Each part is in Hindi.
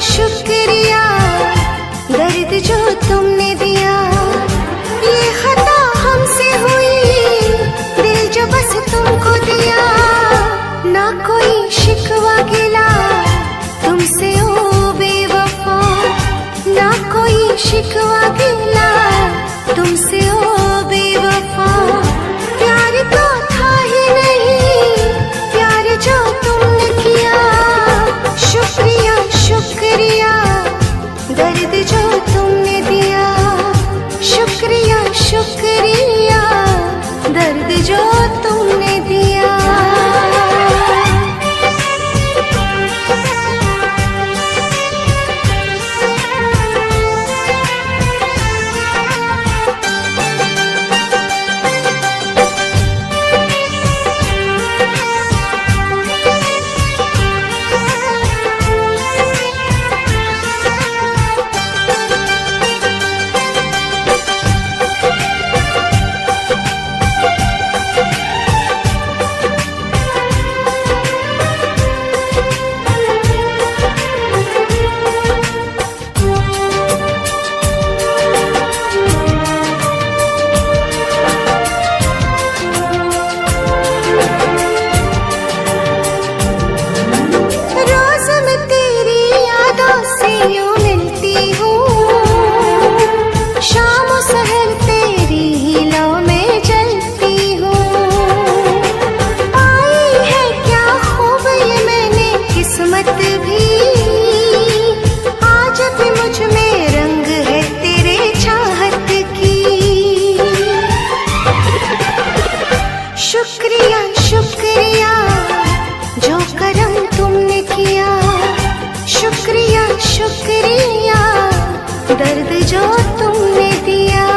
शुक्रिया दर्द जो तुमने दिया। ये खता हमसे हुई, दिल जो बस तुमको दिया। ना कोई शिकवा गिला तुमसे ओ बेवफा, ना कोई शिकवा गिला तुमसे ओ बेवफा। प्यार तो था ही नहीं, प्यार जो तुमने किया। शुक्रिया शुक्रिया दर्द जो तुमने दिया। शुक्रिया शुक्रिया दर्द जो तुमने दिया। शुक्रिया शुक्रिया जो करम तुमने किया। शुक्रिया शुक्रिया दर्द जो तुमने दिया।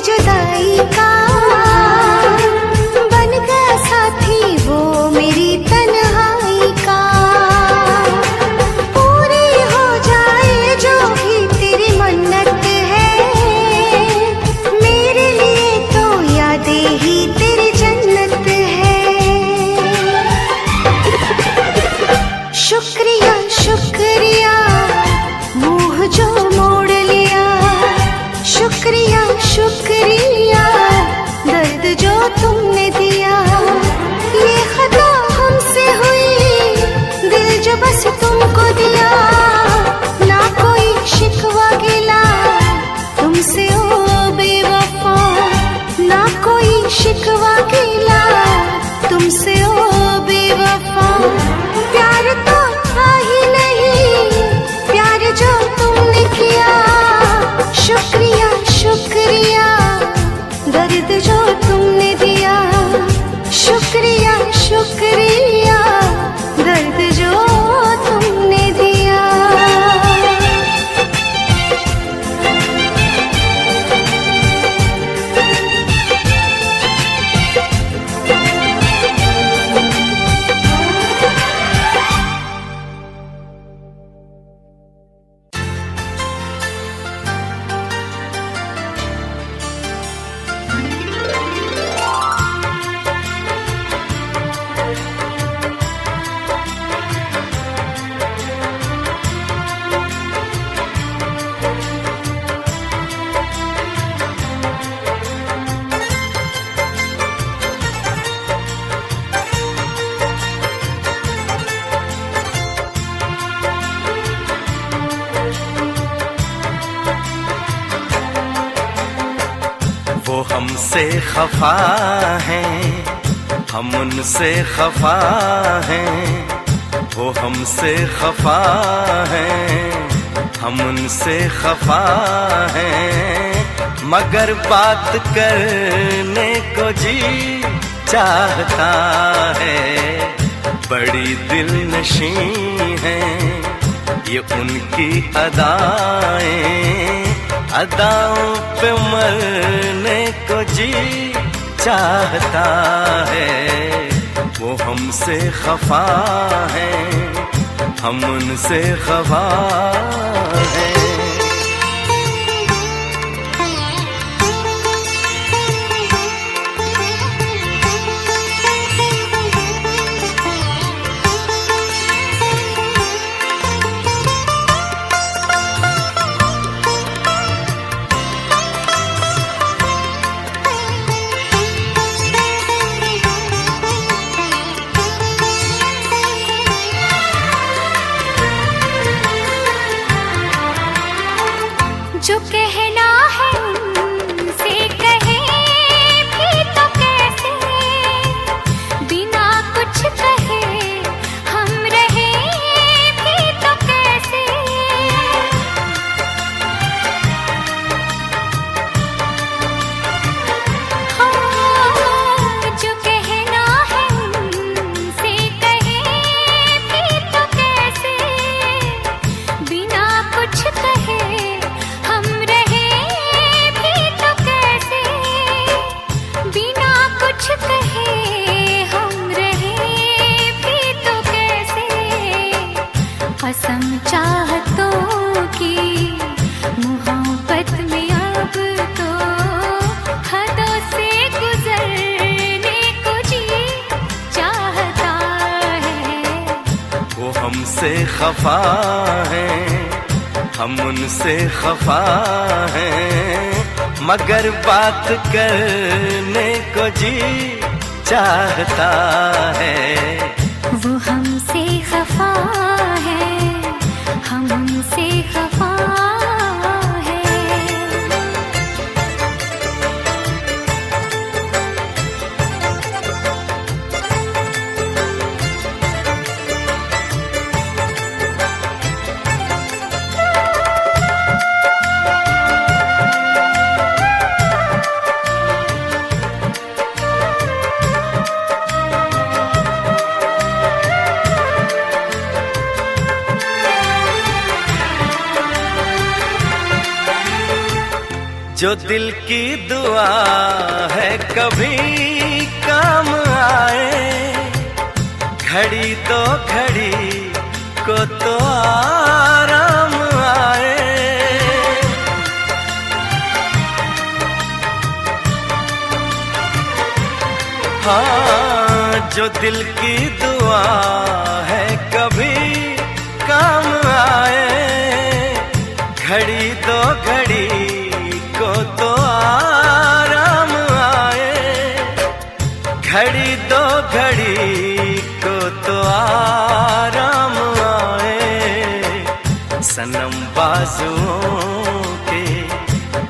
जुदाई का बन गया साथी वो मेरी तन्हाई का। पूरी हो जाए जो भी तेरी मन्नत है, मेरे लिए तो यादें ही तेरी जन्नत है। शुक्रिया शुक्रिया मुँह जो मोड़ लिया। शुक्रिया शुक्रिया दर्द जो तुमने दिया। ये खता हमसे हुई, दिल जो बस तुमको दिया। ना कोई शिकवा गिला तुमसे ओ बेवफा, ना कोई शिकवा गिला तुमसे ओ बेवफा। प्यार तो था ही नहीं, प्यार जो तुमने किया। शुक्रिया शुक्रिया दर्द जो तुमने दिया। शुक्रिया शुक्रिया दर्द जो तुमने दिया। वो हमसे खफा हैं, हम उनसे खफा हैं। वो हमसे खफा हैं, हम उनसे खफा हैं। मगर बात करने को जी चाहता है। बड़ी दिल नशी है ये उनकी अदाएं, अदाओं पे मरने को जी चाहता है। वो हमसे खफा है, हम उनसे खफा है। जो कहना है उनसे कहे भी तो कैसे, बिना कुछ कहे हम रहे भी तो कैसे। जो कहना है उनसे कहे भी तो कैसे, बिना कुछ कहे हम रहे भी तो कैसे, बिना कुछ कहे हम रहे भी तो कैसे। कसम चाहतों की मोहब्बत में अब तो हदों से गुजरने को जी चाहता है। वो हमसे खफा है, हम उनसे खफा हैं, मगर बात करने को जी चाहता है। वो हमसे खफा है, हम उनसे खफा है। जो दिल की दुआ है कभी काम आए, घड़ी तो घड़ी को तो आराम आए। हाँ, जो दिल की दुआ है कभी काम आए, घड़ी तो घड़ी को तो आराम आए, घड़ी दो घड़ी को तो आराम आए। सनम बाजुओं के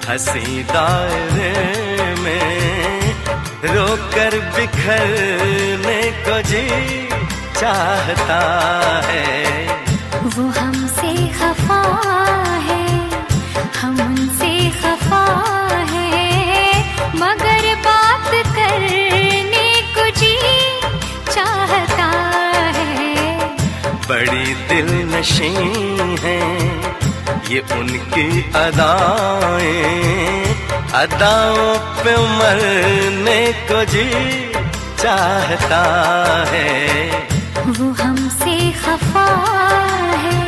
हंसी दायरे में रोकर बिखरने को जी चाहता है। वो हमसे खफा है, हम उनसे खफा है, मगर बात करने को जी चाहता है। बड़ी दिल नशी है ये उनकी अदाएं, अदाओं पे मरने को जी चाहता है। वो हमसे खफा है,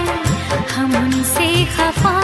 हम उनसे खफा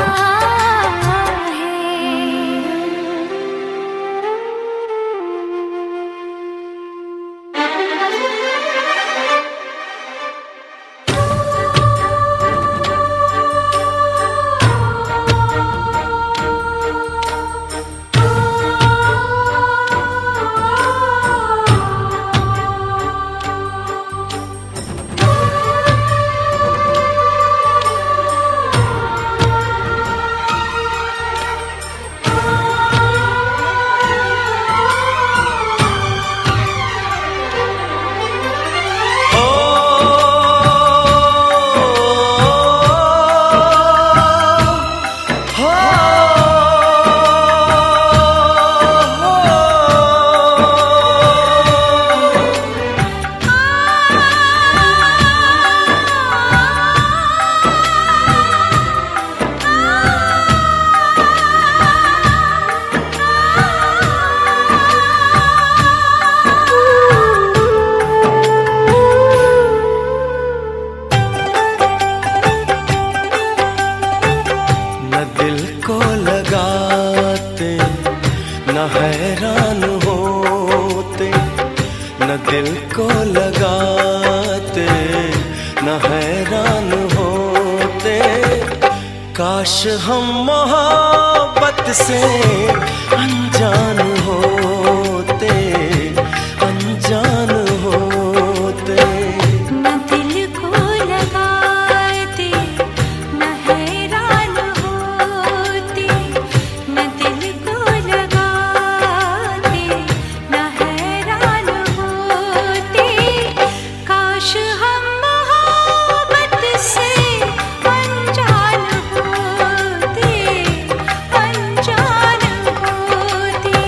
न दिल को लगाते न हैरान होते। काश हम मोहब्बत से अनजान होते, अनजान होते। न दिल को लगाते न हैरान होते, न दिल को लगाते न हैरान होते। काश हम मोहब्बत से अनजान होते, अनजान होते।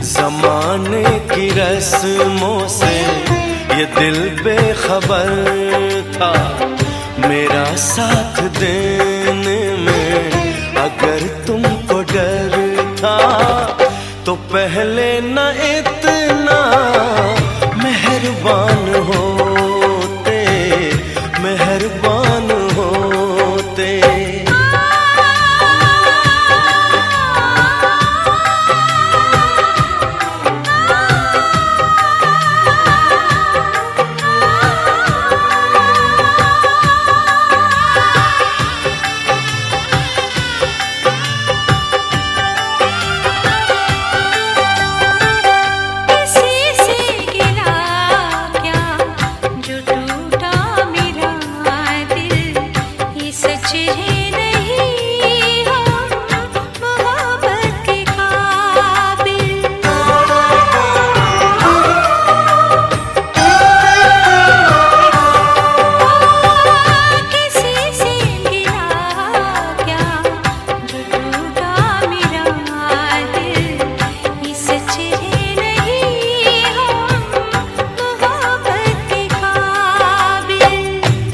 ज़माने की रस्मों से ये दिल बेखबर था। मेरा साथ देने में अगर तुमको डर था तो पहले न इतना मेहरबान होते, मेहरबान होते।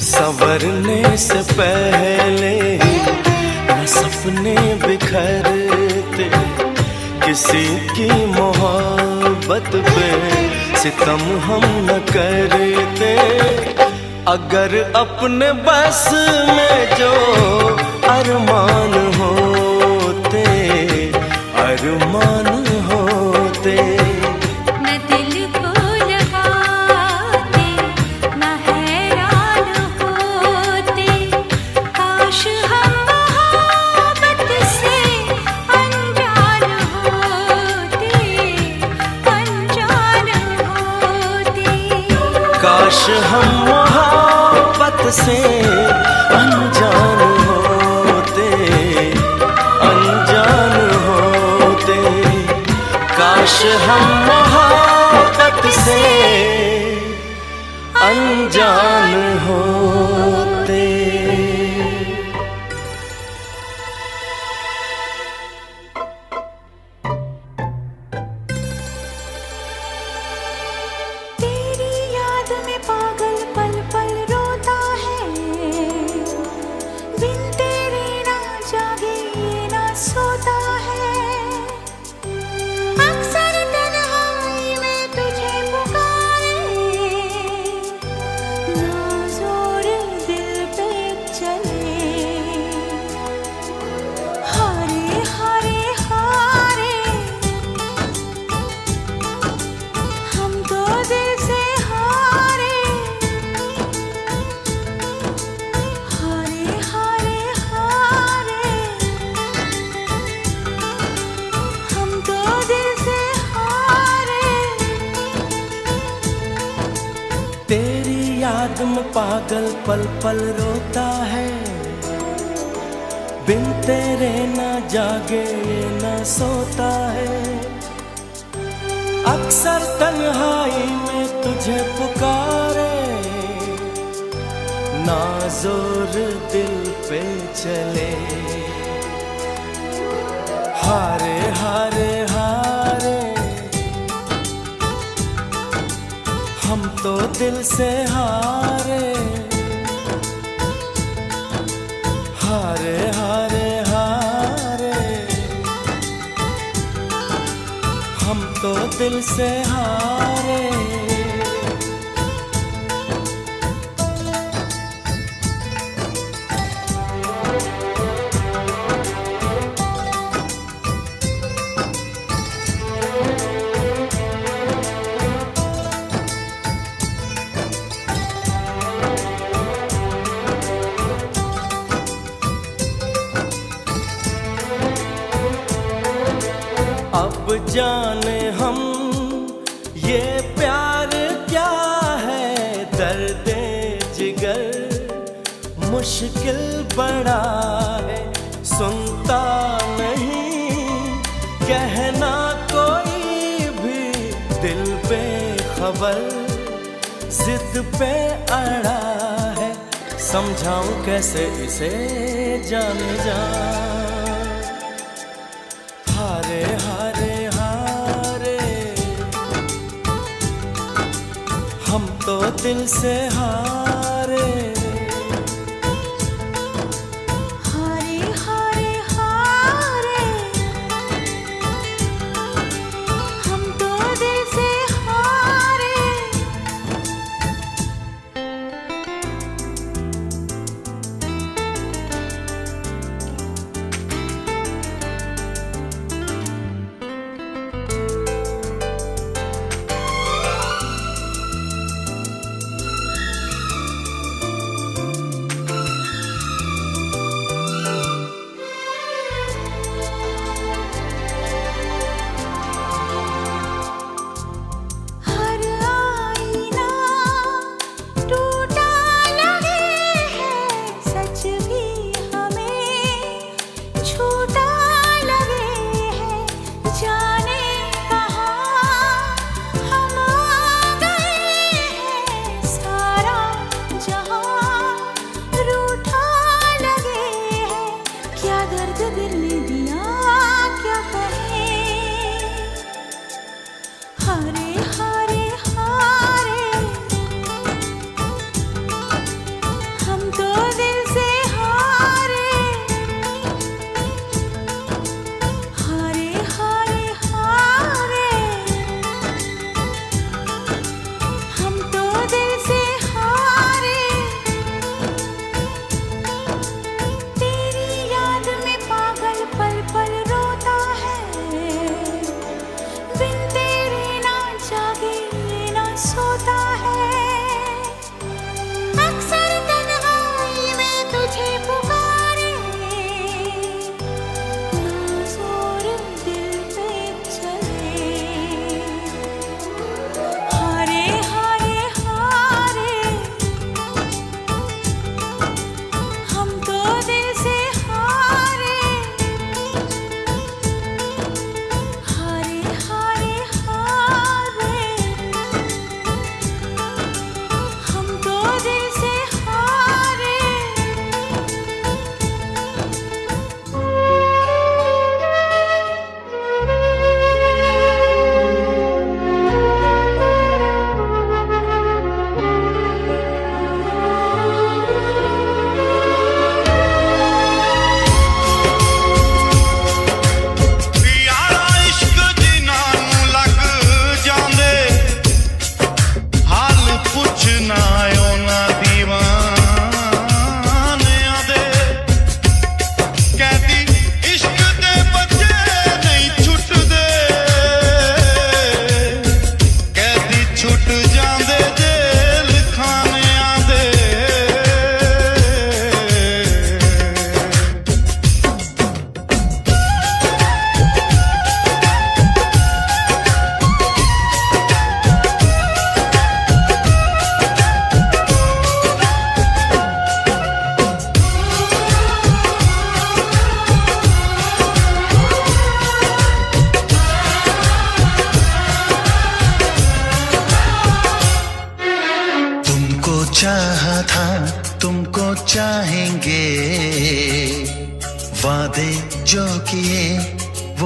संवरने से पहले ही न सपने बिखरते, किसी की मोहब्बत पे सितम हम न करते। अगर अपने बस में जो अरमान होते, अरमान होते। काश हम मोहब्बत से अनजान होते, अनजान होते। काश हम मोहब्बत से अनजान होते। पागल पल पल रोता है, बिन तेरे ना जागे ना सोता है। अक्सर तन्हाई में तुझे पुकारे, ना जोर याद में पागल पल पल रोता है, बिन तेरे ना जागे ना सोता है। अक्सर तन्हाई में तुझे पुकारे, ना जोर दिल पे चले। हारे हारे हारे हम तो दिल से हारे, हारे हारे हारे हम तो दिल से हारे। अब जाने हम ये प्यार क्या है, दर्द जिगर मुश्किल बड़ा है। सुनता नहीं कहना कोई भी, दिल पे खबर जिद पे अड़ा है। समझाऊं कैसे इसे जाने जा, हारे हारे हारे हम तो दिल से हारे। हारे हारे हारे हम तो दिल से हारे।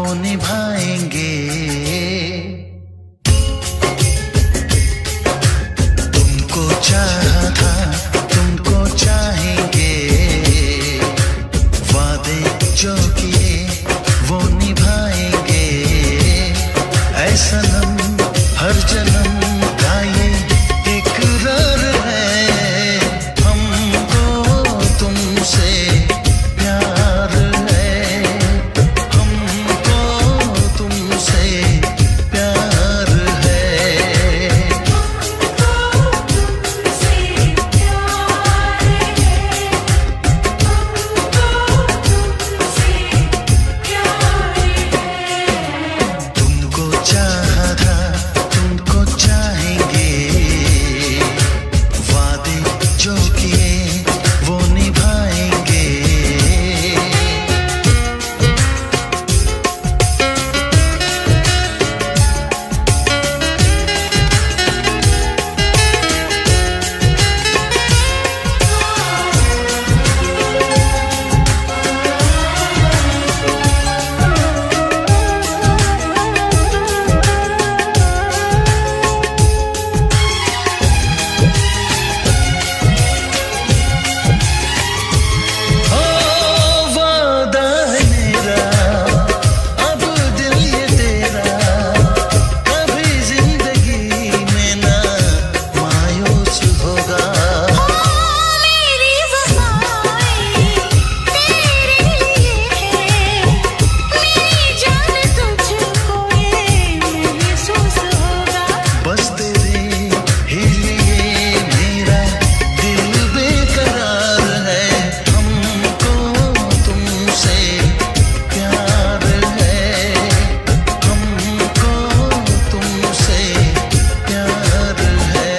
वो निभाएंगे। तुमको चाहा था, तुमको चाहेंगे, वादे जो किए वो निभाएंगे। ऐ सनम हर जन्म का ये इकरार है, हमको तुमसे प्यार है, हमको तुमसे प्यार है। तुमको चाहा था, तुमको चाहेंगे, वादे जो किए वो निभाएंगे। ओ वादा है मेरा, अब दिल ये तेरा, कभी जिंदगी में ना मायूस होगा। मेरी वफाएं तेरे लिए है, मेरी जान तुझको ये महसूस होगा। बस तेरे ही लिए मेरा दिल बेकरार है, हमको तुमसे प्यार है, हमको तुमसे प्यार है।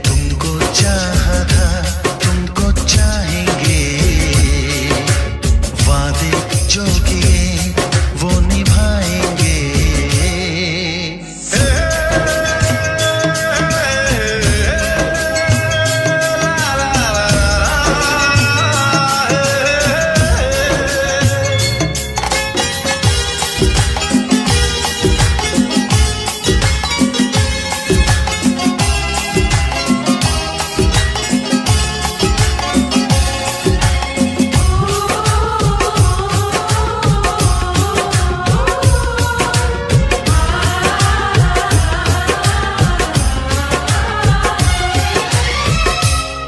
तुमको चाहा था, तुमको चाहेंगे, वादे जो किए वो निभाएंगे।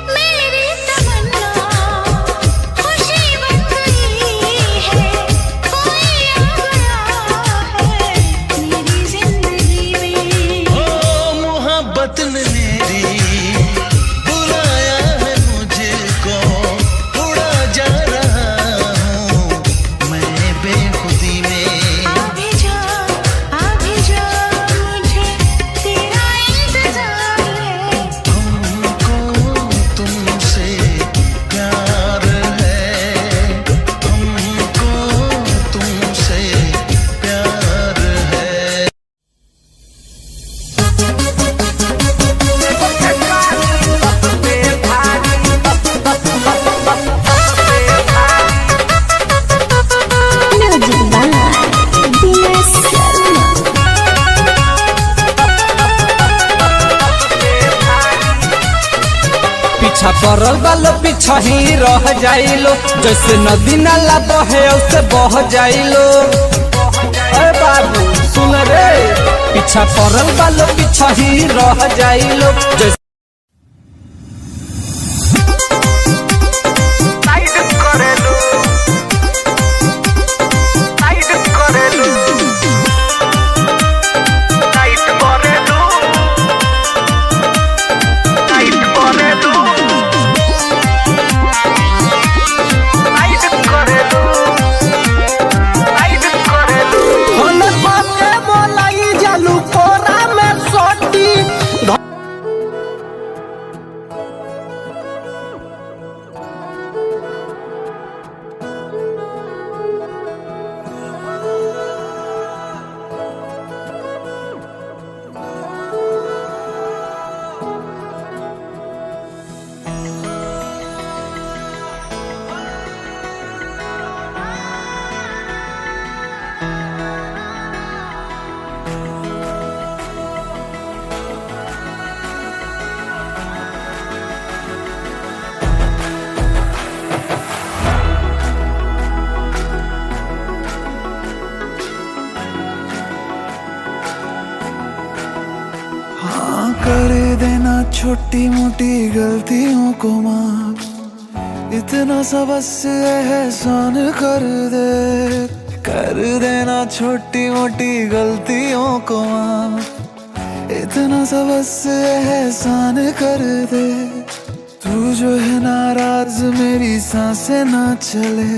मेरी तमन्ना खुशी बन गई है, कोई आ गया है मेरी जिंदगी में। ओ मोहब्बत ने मेरी बुलाया है मुझको, उड़ा जा रहा हूँ मैं बेखुदी में। अभी जा मुझे तेरा इंतजार है। हमको तुमसे प्यार है, हमको तुमसे प्यार है। पीछा पड़ल वालो पीछा ही रह जाइलो, जैसे नदी नाला बहे उससे बह जाइलो। अरे बाबू सुन रे, पीछा पड़ल वालो पीछा ही रह जाइलो, जैसे कर देना छोटी मोटी गलतियों को माफ, इतना सा बस एहसान कर देना छोटी मोटी गलतियों को माफ, इतना सा बस एहसान कर दे। तू जो है नाराज मेरी सांसें ना चले,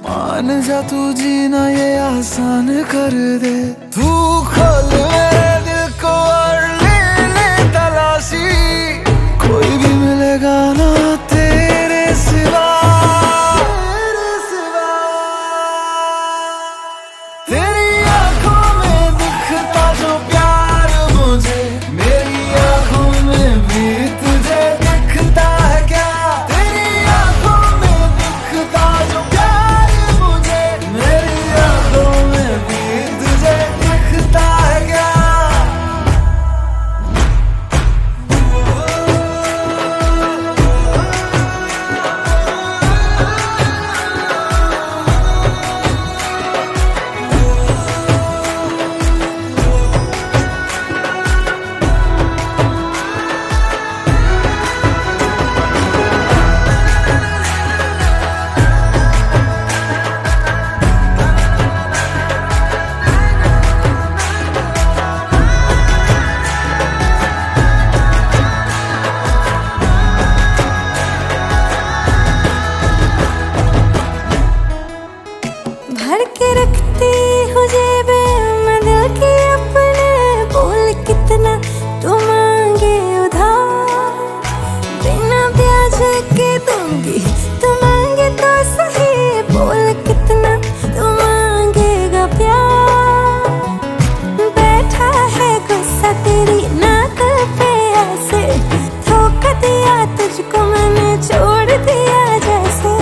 मान जा तू जीना ये आसान कर दे। तू खोल मेरे दिल को और ले तलाशी, कोई भी मिलेगा ना तेरे सिवा। तेरी आंखों में दिखता जो प्यार मुझे, मेरी आंखों में भी तुझे दिखता है क्या? तेरी आंखों में दिखता जो प्यार मुझे, मेरी आंखों में भी तुझे दिखता है क्या? भर के रखती हूँ जेबे में दिल की अपने, बोल कितना तू मांगे उधार, बिना ब्याज के दूंगी तू मांगे तो सही, बोल कितना तू मांगेगा प्यार। बैठा है गुस्सा तेरी नाक पे ऐसे, धोखा दिया तुझको मैंने छोड़ दिया जैसे,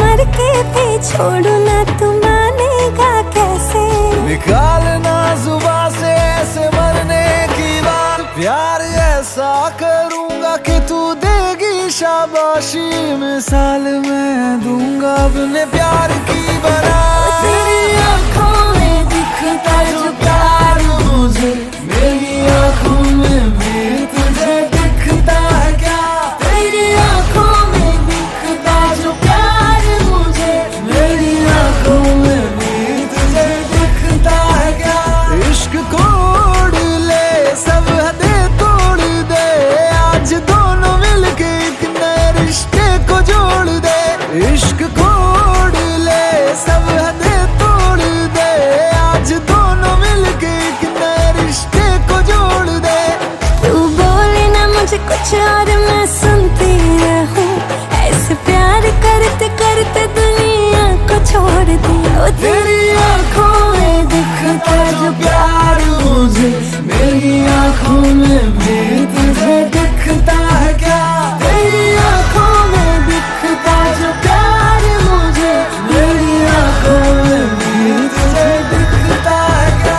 मर के भी छोड़ू ना तू मानेगा कैसे? निकालना जुबां से ऐसे मरने की बात, प्यार ऐसा करूंगा कि तू देगी शाबाशी, मिसाल मैं दूंगा अपने प्यार की बना। तेरी आंखों में दिखता जो प्यार मुझे, मेरी आंखों में भी तुझे दिखता है क्या? तेरी आंखों में दिखता जो प्यार मुझे, मेरी आंखों में भी तुझे दिखता है क्या? इश्क को उड़ ले सब हदें तोड़ दे, आज दोनों मिलके एक नए रिश्ते को जोड़ दे। इश्क को उड़ ले सब हदें तोड़ दे, आज दोनों मिलके एक नए रिश्ते को जोड़ दे। तू बोले ना मुझे कुछ और मैं सुनती रहूं, ऐसे प्यार करते करते दुनिया को छोड़ दिया। ओ तेरी आंखों में दिखता जो प्यार मुझे, मेरी आंखों में भी तुझे दिखता है क्या? तेरी आंखों में दिखता जो प्यार मुझे, मेरी आंखों में भी तुझे दिखता है क्या?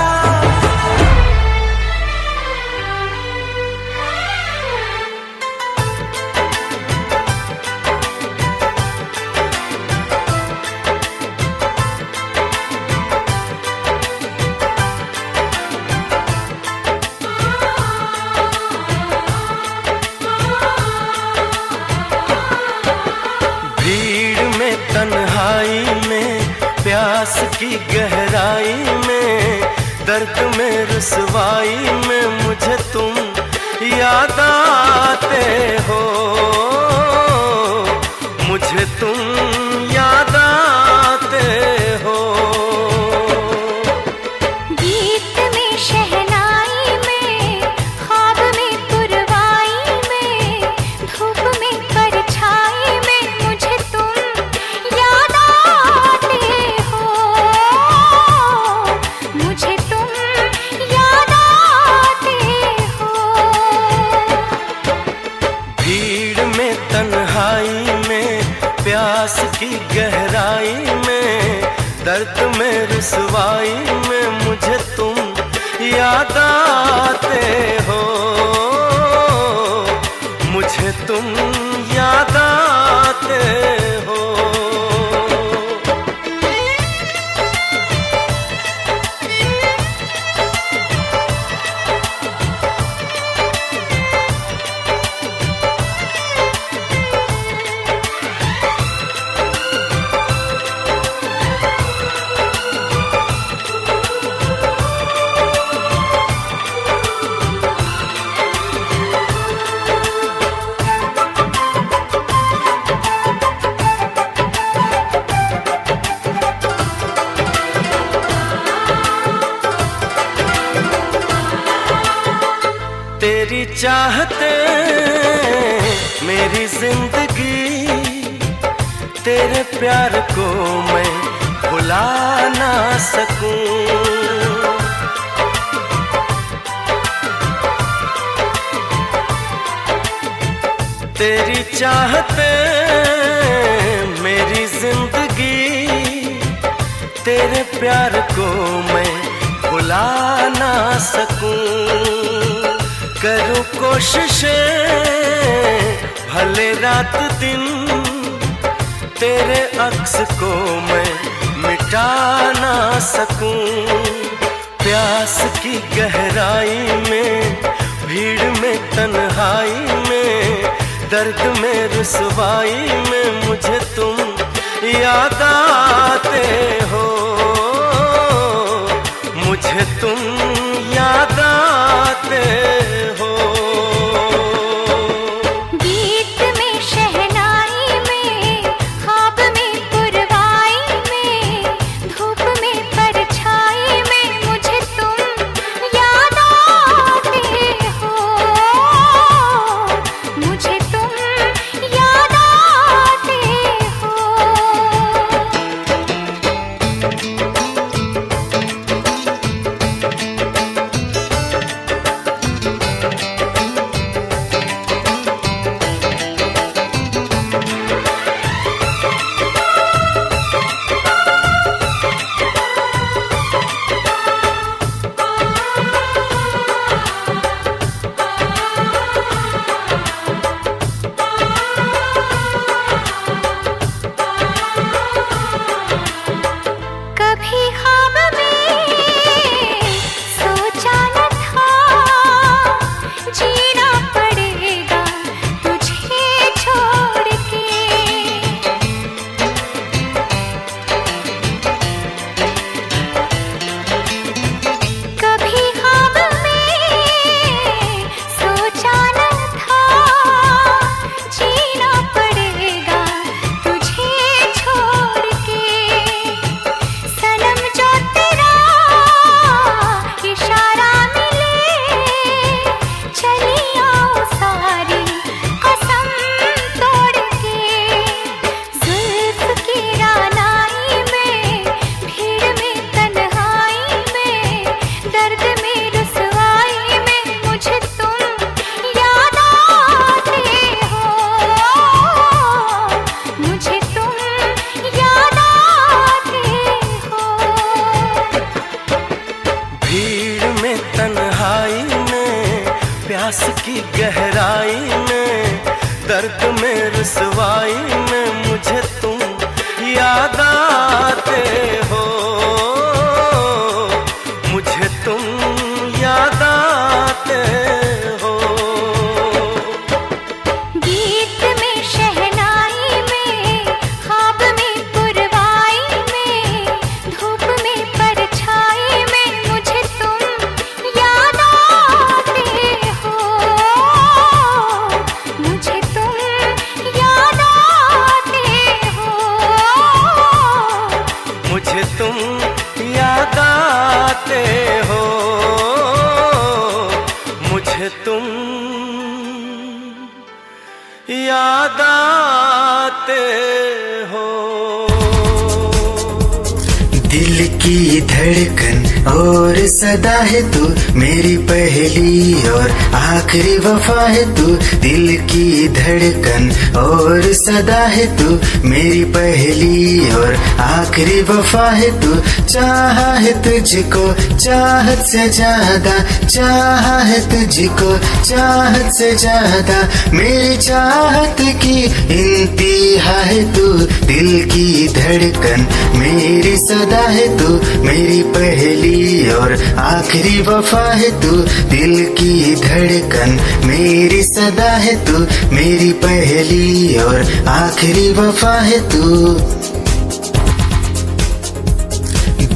भीड़ में तन्हाई में, प्यास की गहराई में, दर्द में रुसवाई में मुझे तुम याद आते हो, मुझे तुम याद आते हो। गीत में शहनाई में, ख्वाब में पुरवाई में, धूप में परछाई में मुझे तुम याद आते हो, मुझे तुम याद आते हो। भीड़ में तन्हाई में, प्यास तेरी चाहते मेरी जिंदगी, तेरे प्यार को मैं भुला ना सकूं। तेरी चाहते मेरी जिंदगी, तेरे प्यार को मैं भुला ना सकूं। करूं कोशिशें भले रात दिन, तेरे अक्स को मैं मिटा ना सकूं। प्यास की गहराई में, भीड़ में, तन्हाई में, दर्द में, रुसवाई में मुझे तुम याद आते हो। मुझे तुम याद आते हो। गीत में, शहनाई में, ख्वाब में, पुरवाई में, धूप में, परछाई में मुझे तुम याद आते हो। मुझे तुम याद आते हो। कभी ख्वाब में सोचा न था, जीना पड़ेगा तुझे छोड़ के। कभी ख्वाब में सोचा न था, जीना पड़ेगा तुझे छोड़ के। सनम जो तेरा इशारा मिले, चली आओ सारी कसम तोड़ के। जुल्फ की रानाई में, भीड़ में, तन्हाई में, दर्द में, रुसवाई में मुझे तुम याद आते हो। मुझे तुम याद आते हो। भीड़ में, तन्हाई में, प्यास की गहराई में, दर्द में, रुसवाई में मुझे तुम याद आते हो। मुझे तुम याद आते हो। गीत में, शहनाई में, ख्वाब में, पुरवाई में, धूप में, परछाई में मुझे तुम याद आते हो। मुझे तुम याद आते हो। मुझे तुम याद आते हो। मुझे तुम याद आते हो। दिल की धड़कन और सदा है तू, मेरी पहली और आखिरी वफा है तू। दिल की धड़कन और सदा है तू, मेरी पहली और आखिरी वफा है तू। चाहा है तुझको चाहत से ज्यादा, चाहा है तुझको चाहत से ज्यादा। मेरी चाहत की इंतहा है तू, दिल की धड़कन मेरी सदा है तू, मेरी पहली और आखिरी वफा है तू। दिल की धड़कन मेरी सदा है तू, मेरी पहली और आखिरी वफा है तू।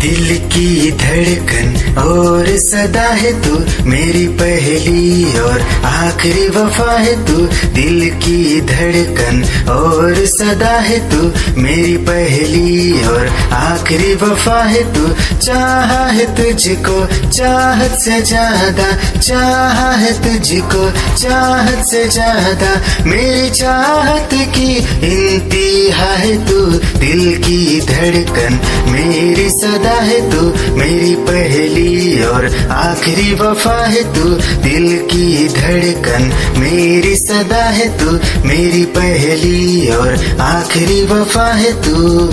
दिल की धड़कन और सदा है तू मेरी पहली और आखिरी वफा है तू। दिल की धड़कन और सदा है तू मेरी पहली और आखिरी वफा है तू। चाहा है तुझको चाहत से ज्यादा, चाहा है तुझको चाहत से ज्यादा, मेरी चाहत की इंतहा है तू। दिल की धड़कन मेरी सदा है तू मेरी पहली और आखिरी वफा है तू। दिल की धड़कन मेरी सदा है तू मेरी पहली और आखिरी वफा है तू।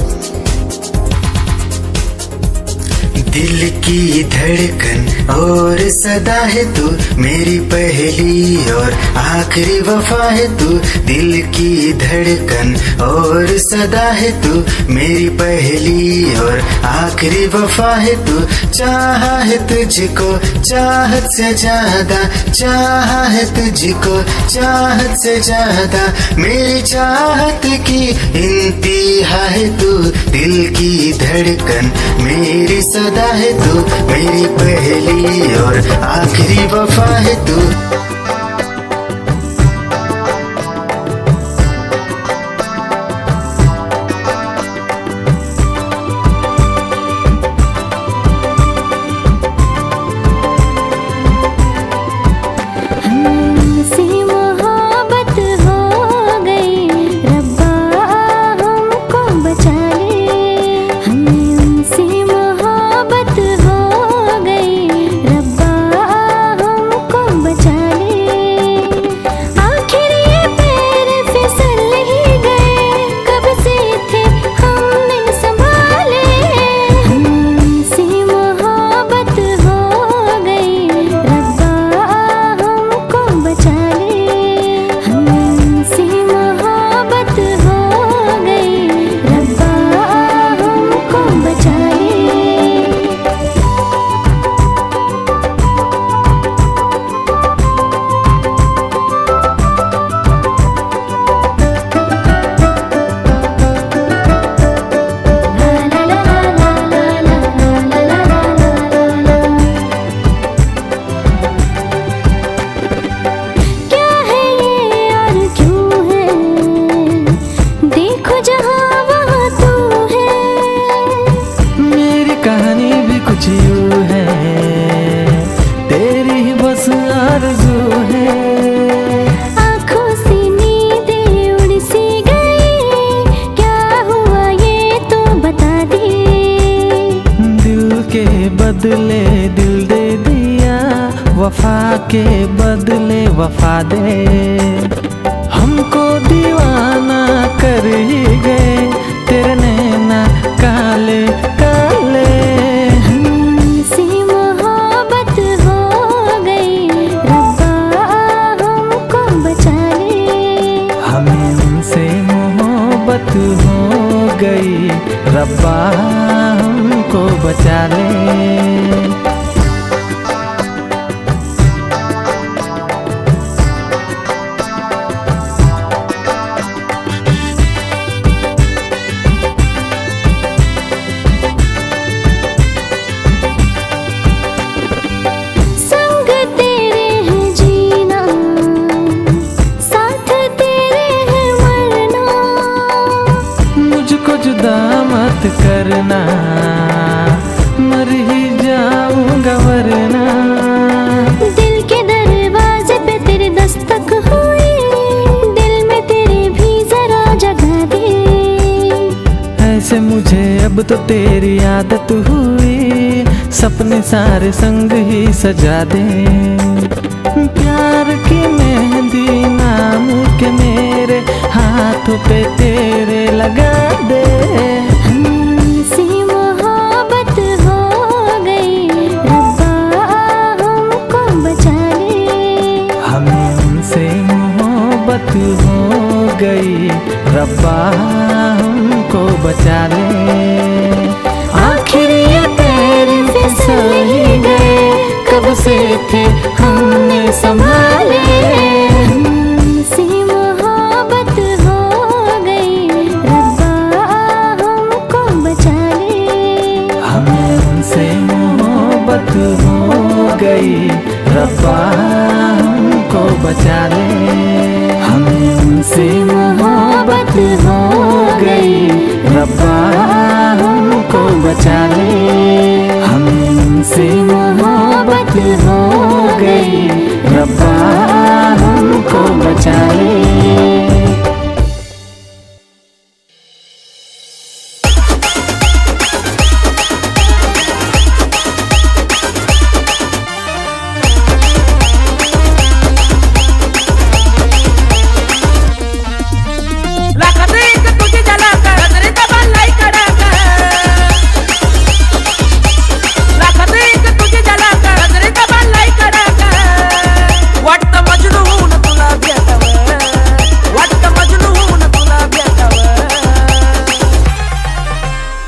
दिल की धड़कन और सदा है तू मेरी पहली और आखिरी वफा है तू। दिल की धड़कन और सदा है तू मेरी पहली और आखिरी वफा है तू। चाहा है तुझको चाहत से ज्यादा, चाहा है तुझको चाहत से ज्यादा, मेरी चाहत की इंतहा है तू। दिल की धड़कन मेरी सदा है तू मेरी पहली और आखिरी वफा है तू। बदले दिल दे दिया, वफा के बदले वफा दे। हमको दीवाना कर ही गए तेरे नैना काले काले। हमसे मोहब्बत हो गई, रब्बा हमको बचा ले। हमें उनसे मोहब्बत हो गई, रब्बा हमको बचा ले। जुदा मत करना, मर ही जाऊंगा वरना। दिल के दरवाजे पे तेरे दस्तक हुई, दिल में तेरे भी जरा जगह दे। ऐसे मुझे अब तो तेरी आदत हुई, सपने सारे संग ही सजा दे। प्यार की मेहंदी नाम के मेरे हाथों पे तेरे लगा दे। हमसे मोहब्बत हो गई, रब्बा हमको बचा ले। हमें उनसे मोहब्बत हो गई, रब्बा हमको बचा ले। आखिर ये तेरे फिसल ही गए, कब से थे हमने संभाले। हमसे मोहब्बत हो गई, रब्बा हमको बचा ले। हमें गई, रब्बा हमको बचा ले। हमसे मोहब्बत हो गई, रब्बा हमको बचा ले। हमसे मोहब्बत हो गई, रब्बा हमको बचा ले।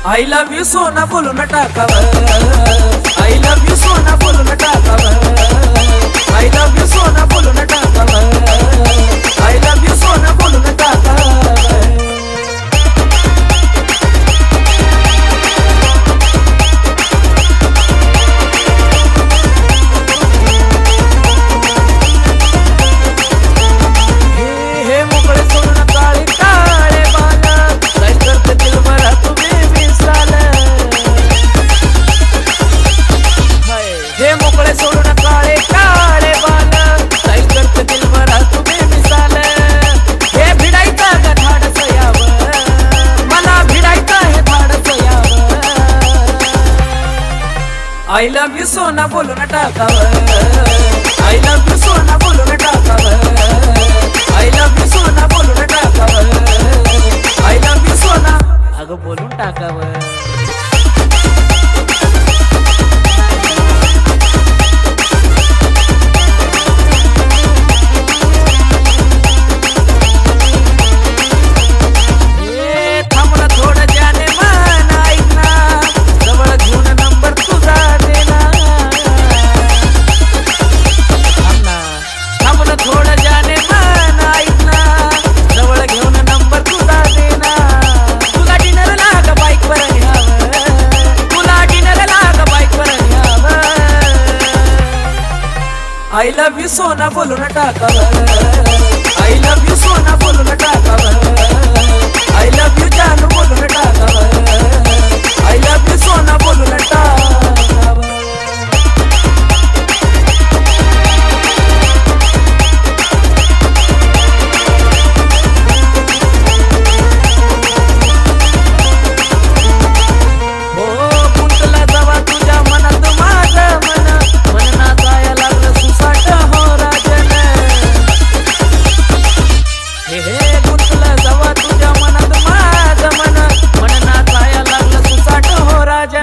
I love you सोना बोलून टाकावं, I love you सोना बोलून टाकावं, I love you सोना बोलून टाकावं, I love you सोना बोलून टाकावं। हे मोकळे सोडून काळे काळे बाला, काय करते दिल भरा तुम्ही हे मोकळे सोडून काळे काळे बाल, काय करते दिल भरा तुम्ही मिसाल। हे भिडायचं का धाडस यावं, मला भिडायचं हे धाडस यावं। I love you सोना बोलून टाकावं, I love you सोना बोलून टाकावं, I love you सोना बोलून टाकावं, I love you सोना अगं बोलून टाकावं। I love you सोना बोलून टाकावं, I love you सोना बोलून टाकावं, I love you जानू बोलून टाकावं, I love you सोना बोलून टाकावं।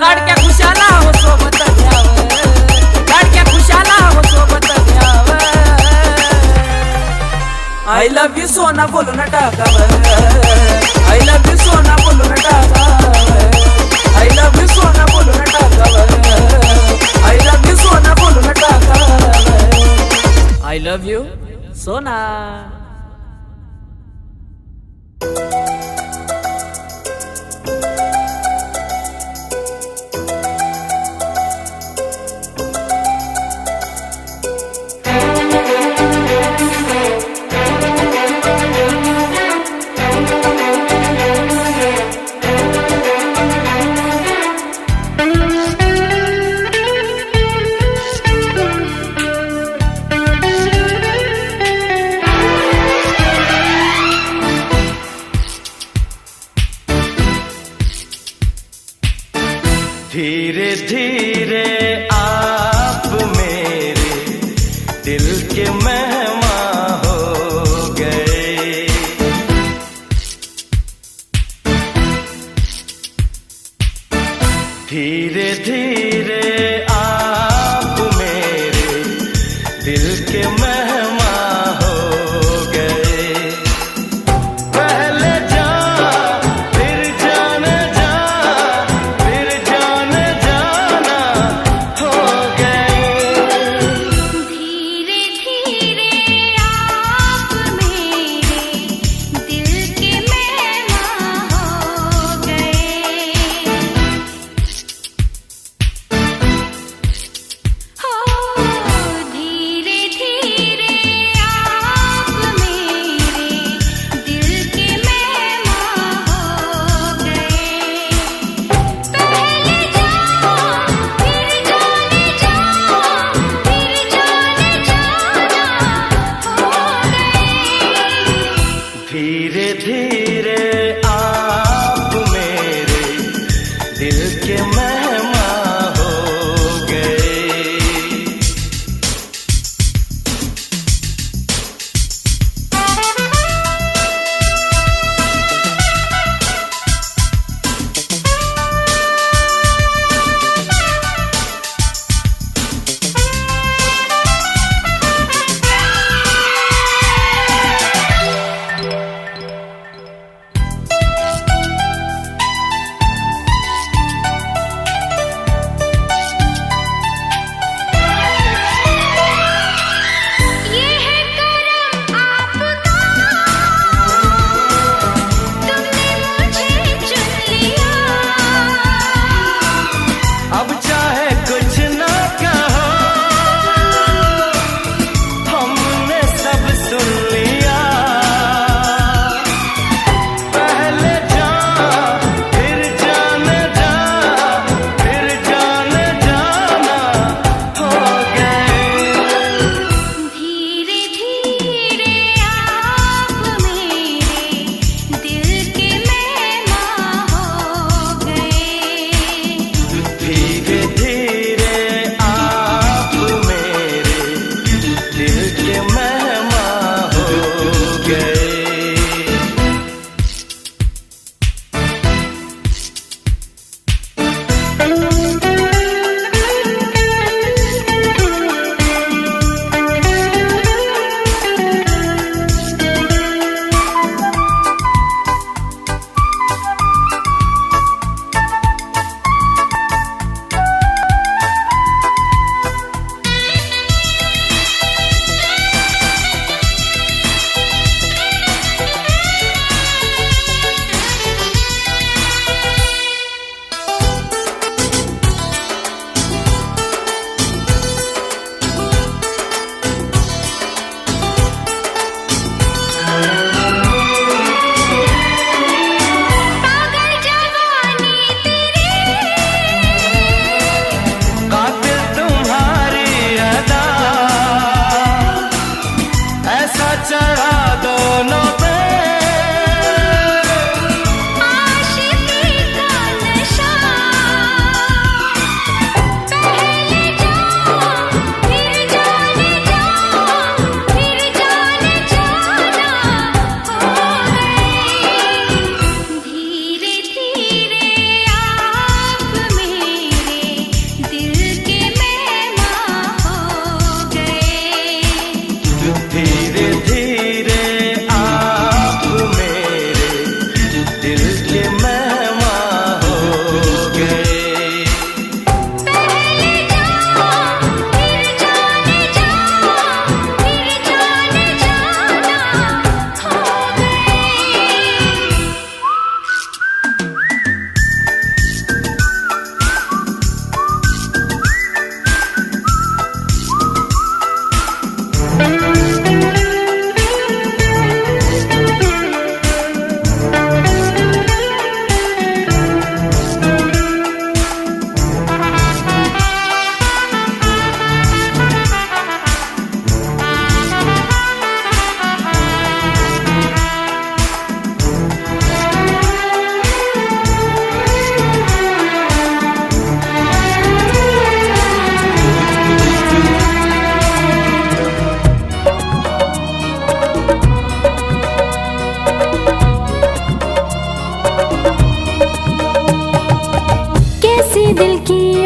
लाडक्या खुशाला हो सोबत घ्यावं, लाडक्या खुशाला हो सोबत घ्यावं। I love you सोना बोलून टाकावं, I love you सोना बोलून टाकावं, I love you सोना बोलून टाकावं, I love you सोना बोलून टाकावं, I love you सोना।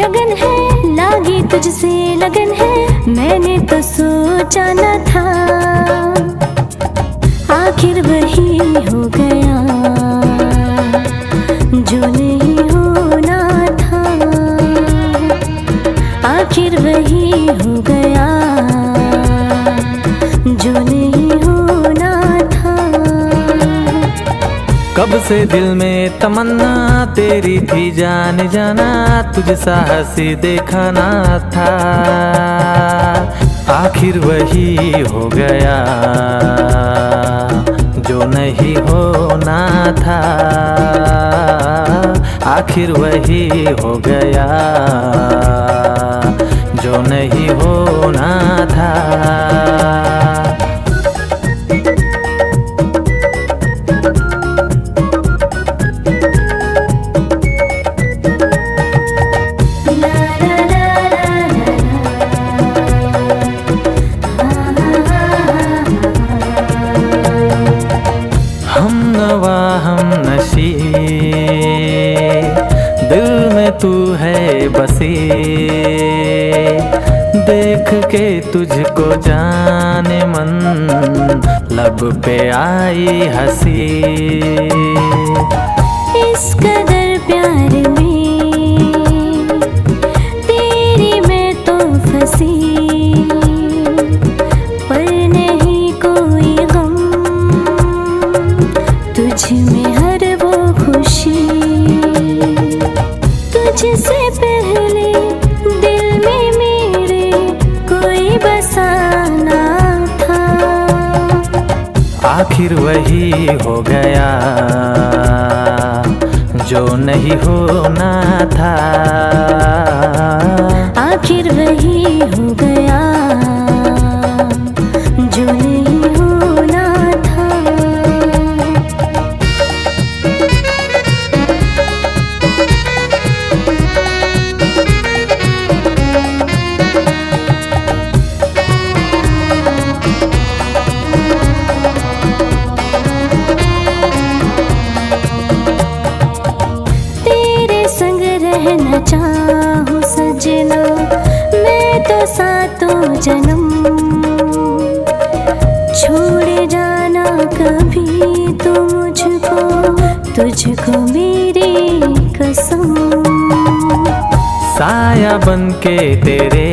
लगन है, लागी तुझसे लगन है, मैंने तो सोचा न था, आखिर वही हो गया जो नहीं होना था, आखिर वही हो गया जो नहीं होना था। कब से दिल में तमन्ना तेरी थी जाने जाना, तुझ साहसी देखा ना था, आखिर वही हो गया जो नहीं होना था, आखिर वही हो गया जो नहीं होना था। हम नशी दिल में तू है बसी, देख के तुझको जाने मन लब पे आई हंसी, इस कदर प्यार में तेरी मैं तो फंसी, पर नहीं कोई गम तुझ में हर वो खुशी, तुझसे पहले दिल में मेरे कोई बसाना था, आखिर वही हो गया जो नहीं होना था, आखिर वही हो गया जो नहीं होना था। रहना चाहूं सजना मैं तो सातों जन्म, छोड़ जाना कभी तो तुझको मेरी कसम, साया बन के तेरे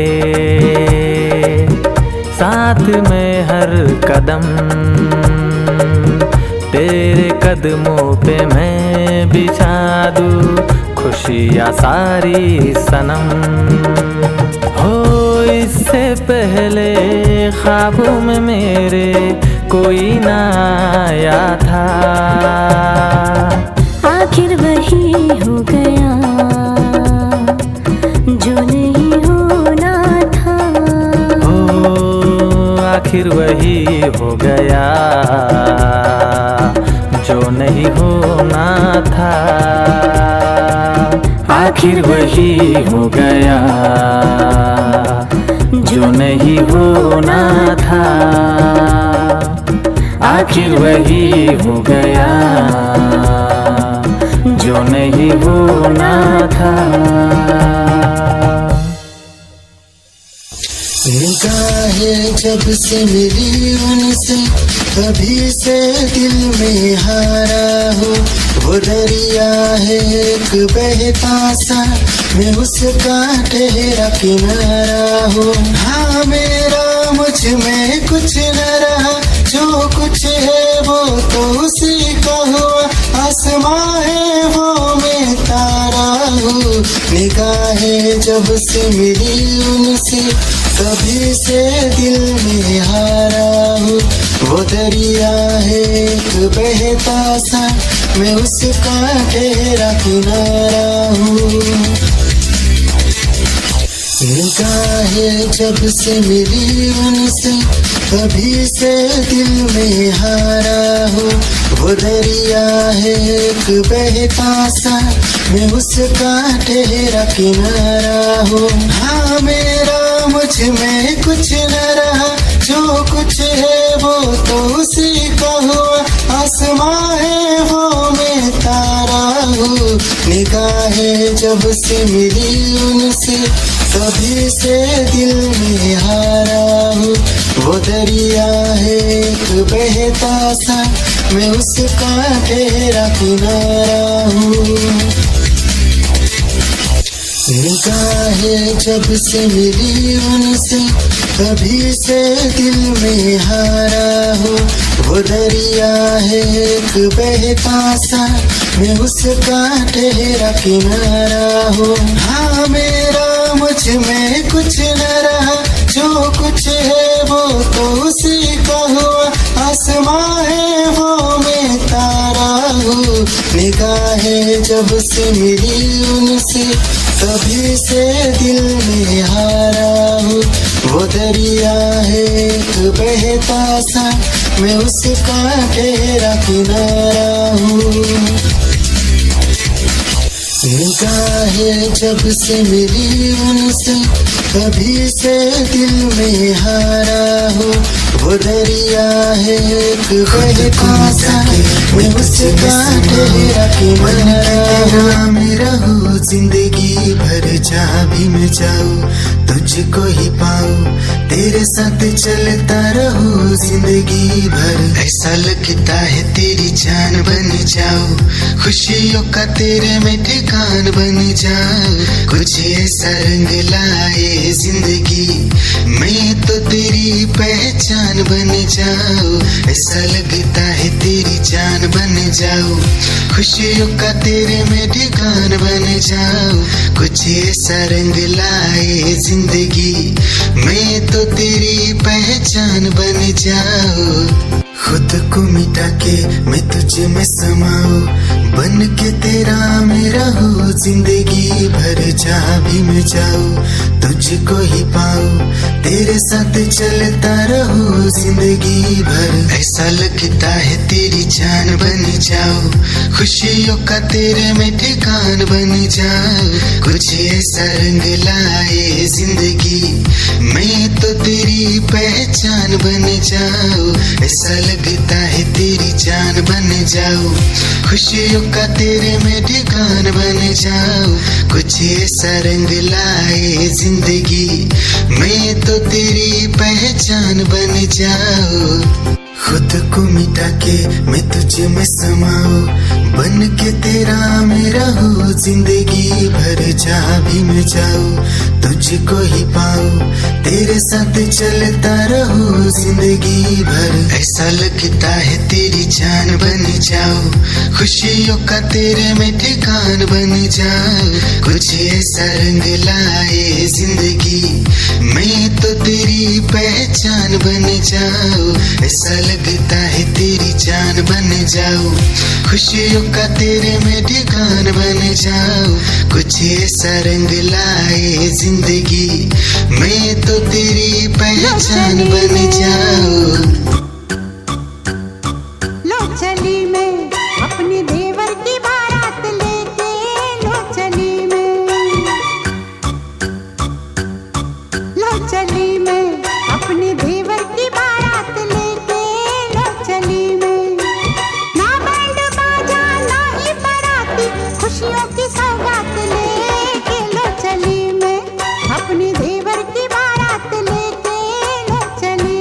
साथ में हर कदम, तेरे कदमों पे मैं बिछा दूं खुशियाँ सारी सनम, हो इससे पहले ख्वाबों में मेरे कोई ना आया था, आखिर वही हो गया जो नहीं होना था, हो आखिर वही हो गया जो नहीं होना था, आखिर वही हो गया जो नहीं होना था, आखिर वही हो गया जो नहीं होना था। निगाहें जब से मिली उनसे तभी से दिल में हारा हो, वो दरिया है एक बहता सा मैं उसका ठहरा किनारा हो, हाँ मेरा मुझ में कुछ न रहा, जो कुछ है वो तो उसी का हुआ, आसमां है वो मैं तारा हूँ। निगाहें जब से मिली उनसे तभी से दिल में हारा हूँ, वो दरिया है एक बहता सा मैं उसका ठहरा किनारा हूँ। निगाहें जब से मिली उनसे तभी से दिल में हारा हूँ, वो दरिया है एक बहता सा मैं उसका ठहरा किनारा हूँ, हाँ मेरा मुझ में कुछ न रहा, जो कुछ है वो तो उसी का हुआ, आसमां है वो मैं तारा हूँ। निगाहें जब से मिली उनसे तभी से दिल में हारा हूँ। वो दरिया है एक बहता सा, मैं उसका ठहरा किनारा हूँ। निगाहें जब से मिली उनसे तभी से दिल में हारा हूँ। वो दरिया है एक बहता सा, मैं उसका ठहरा किनारा हूँ। हाँ मेरा मुझ में कुछ न रहा, जो कुछ है वो तो उसी का हुआ। आसमां है वो मैं तारा हूँ। निगाहें जब से मिली उनसे तभी से दिल में हारा हूँ। वो दरिया है एक बहता सा, मैं उसका ठहरा किनारा हूँ। निगाहें जब से मिली उनसे तभी से दिल में हारा हूँ। वो दरिया है एक बहता सा, मैं उसका ठहरा किनारा में रहूँ। जिंदगी भर जहाँ भी मैं जाऊँ तुझको ही पाऊँ, तेरे साथ चलता रहूँ जिंदगी भर। ऐसा लगता है तेरी जान बन जाऊँ, खुशियों का तेरे में ठिकान बन जाऊँ। कुछ ऐसा रंग लाए जिंदगी, मैं तो तेरी पहचान बन जाऊँ। ऐसा लगता है तेरी जान बन जाऊँ, खुशियों का तेरे में ठिकान बन जाऊँ। कुछ ऐसा रंग लाए जिंदगी, मैं तो तेरी पहचान बन जाऊँ। खुद को मिटा के मैं तुझ में समाऊं, बन के तेरा मैं रहूं जिंदगी भर। जहाँ भी मैं जाऊं तुझको ही पाऊं, तेरे साथ चलता रहूं जिंदगी भर। ऐसा लगता है तेरी जान बन जाऊं, खुशियों का तेरे में ठिकान बन जाऊं। कुछ ऐसा रंग लाए जिंदगी, मैं तो तेरी पहचान बन जाऊं। ऐसा लगता है तेरी जान बन जाऊं, खुशियों का तेरे में ठिकान बन जाऊं। कुछ ऐसा रंग लाए जिंदगी, मैं तो तेरी पहचान बन जाऊं। खुद को मिटा के मैं तुझ में समाऊं, बन के तेरा मैं रहूं जिंदगी भर। जहाँ भी मैं जाऊं तुझको ही पाऊं, तेरे साथ चलता रहूं जिंदगी भर। ऐसा लगता है तेरी जान बन जाऊं, खुशियों का तेरे में ठिकान बन जाऊं। कुछ ऐसा रंग लाए जिंदगी, मैं तो तेरी पहचान बन जाऊं। ऐसा लगता है तेरी जान बन जाऊं, खुशियों का तेरे में ठिकान बन जाऊं। कुछ ऐसा रंग लाए जिंदगी, मैं तो तेरी पहचान बन जाऊं। लो चली मैं अपनी देवर की बारात लेके, लो चली लो चली मैं अपनी देवर की बारात लेके, लो चली ना बैंड बाजा ना ही बाराती, खुशियों की सौगात लेके, लो चली मैं अपनी देवर की बारात लेके, लो चली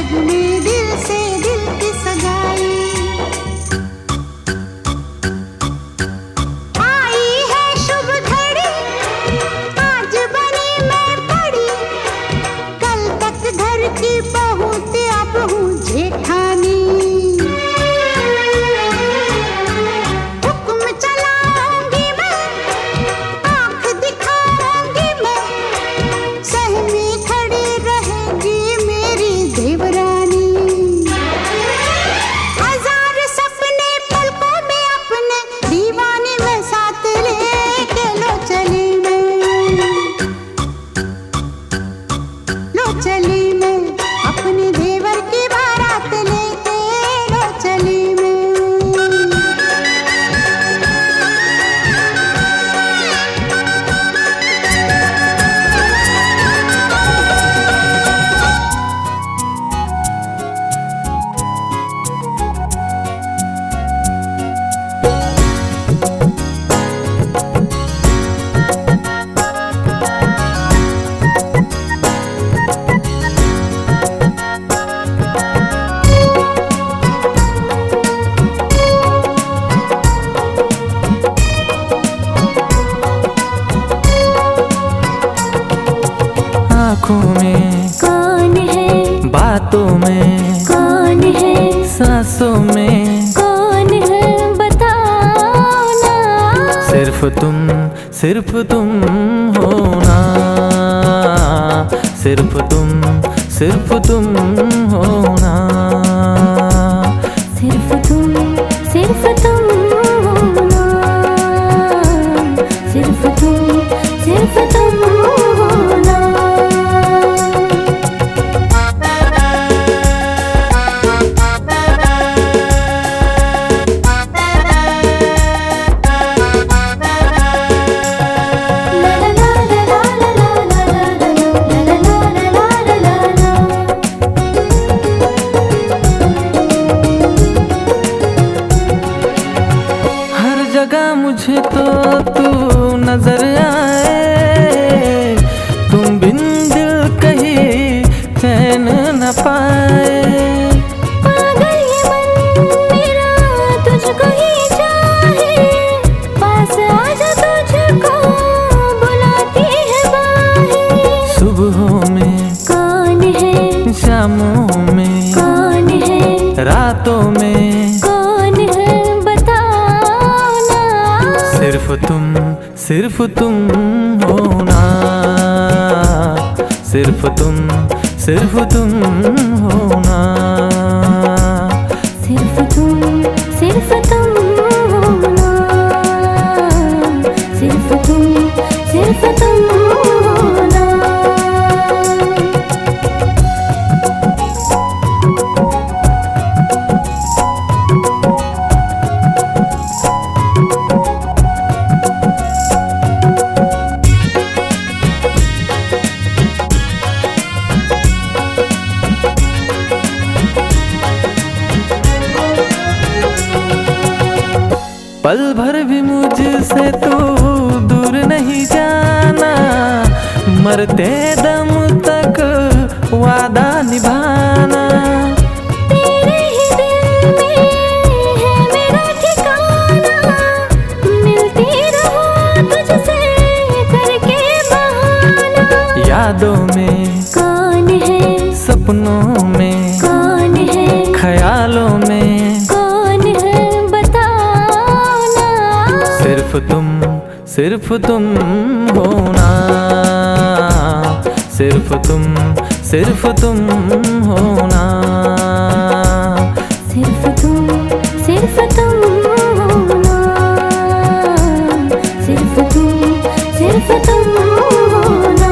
हमने दिल से दिल की सगाई। आई है शुभ घड़ी, आज बनी मैं बड़ी, कल तक घर की बहू थी अब हूँ जेठानी। हुक्म चलाऊंगी मैं, आँख दिखाऊंगी मैं, सहमी खड़ी रहेगी मेरी देवरानी। हजार सपने पलकों में अपने दीवाने में साथ लेके लो चली मैं, लो चली मैं, अपने देवर की बारात लेके लो चली मैं। आँखों में कौन है, बातों में कौन है, सांसों में कौन है बताओ ना। सिर्फ तुम हो ना, सिर्फ तुम हो ना। सिर्फ तुम हो ना, सिर्फ तुम हो ना। हर जगह मुझे तो तू नजर आए, तुम बिन दिल कही चैन न पाए। पागल ये मन मेरा तुझको ही चाहे, पास आजा तुझको बुलाती है बाहें। सुबहों में कौन है, शामों में कौन है, रातों में कौन है बताओ ना। सिर्फ तुम हो ना, सिर्फ तुम हो ना। सिर्फ तुम हो ना, सिर्फ तुम हो ना। पल भर भी मुझसे तू दूर नहीं जाना, मरते दम तक वादा निभाना। तेरे ही दिल में है मेरा ठिकाना, मिलती रहूं तुझसे करके बहाना। यादों में कौन है, सपनों में कौन है, ख्यालों में कौन है बताओ ना। सिर्फ तुम हो ना, सिर्फ तुम हो ना। सिर्फ तुम हो ना, सिर्फ तुम हो ना।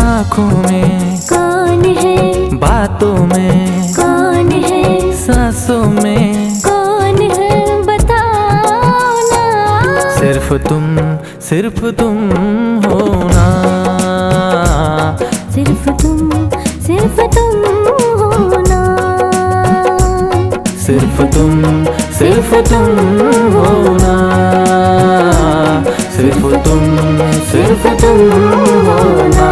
आँखों में कौन है, बातों में कौन है, सांसों में कौन है बताओ ना। सिर्फ तुम हो ना, सिर्फ तुम हो ना। सिर्फ तुम हो ना, सिर्फ तुम हो ना।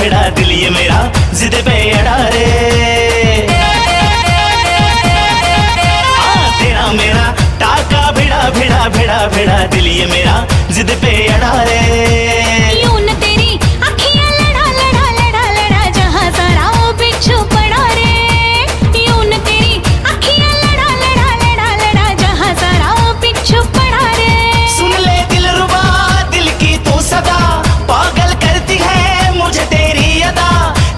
भिड़ा दिल ये मेरा जिद पे अड़ा रे। तेरा मेरा टाका भिड़ा भिड़ा भिड़ा भिड़ा दिल ये मेरा जिद पे अड़ा रे। यूं न तेरी अखियां लड़ा लड़ा लड़ा लड़ा जहां सारा वो बिच्छू पड़ा रे। यूं न तेरी अखियां लड़ा लड़ा लड़ा लड़ा जहां सारा वो बिच्छू पड़ा रे। सुन ले दिलरुबा दिल की तू सदा पागल करती है मुझे तेरी अदा।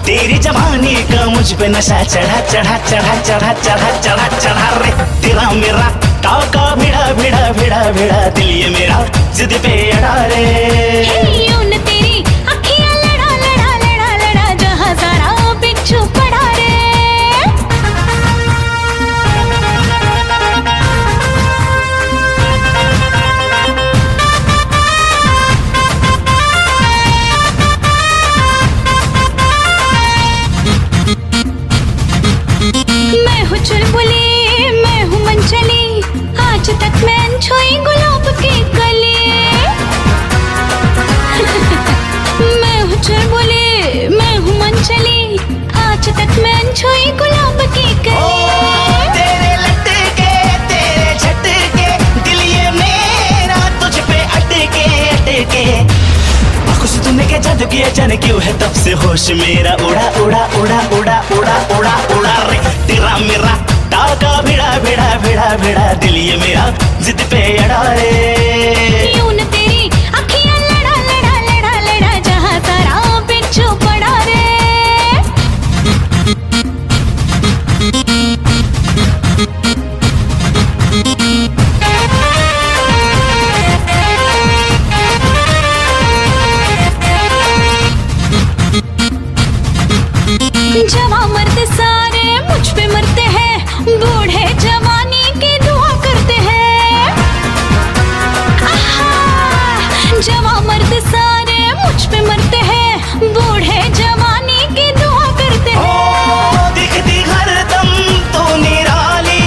तेरी जवानी का मुझ पे नशा चढ़ा चढ़ा चढ़ा चढ़ा चढ़ा चढ़ा चढ़ा रे। तेरा मेरा टाका भिड़ा भिड़ा भिड़ा भिड़ा दिल ये मेरा जिद पे अड़ा रे। यूं न तेरी अखियां लड़ा लड़ा लड़ा लड़ा जहां सारा वो बिच्छू पड़ा रे। मैं हूँ चुलबुली मैं हूँ मनचली आज तक मैं अनछुई गुलाब की कली। मैं हूँ चुलबुली मैं हूँ मनचली आज तक मैं अनछुई गुलाब की कली। तेरे लटके तेरे झटके दिल ये मेरा तुझ पे अटके अटके। कुछ तूने क्या जादू किया जाने क्यों है तब से होश मेरा उड़ा उड़ा उड़ा उड़ा उड़ा उड़ा उड़ा रे। तेरा मेरा टाका भिड़ा भिड़ा भिड़ा भिड़ा दिल ये मेरा जिद पे अड़ा रे। यूं न तेरी अखियां लड़ा लड़ा लड़ा लड़ा जहां सारा बिच्छू पड़ा रे। जवां मर्द सारे मुझ पे मरते हैं बूढ़े जवानी की दुआ करते हैं। जवां मर्द सारे मुझ पे मरते हैं बूढ़े जवानी की दुआ करते हैं। दिखती हरदम तू निराली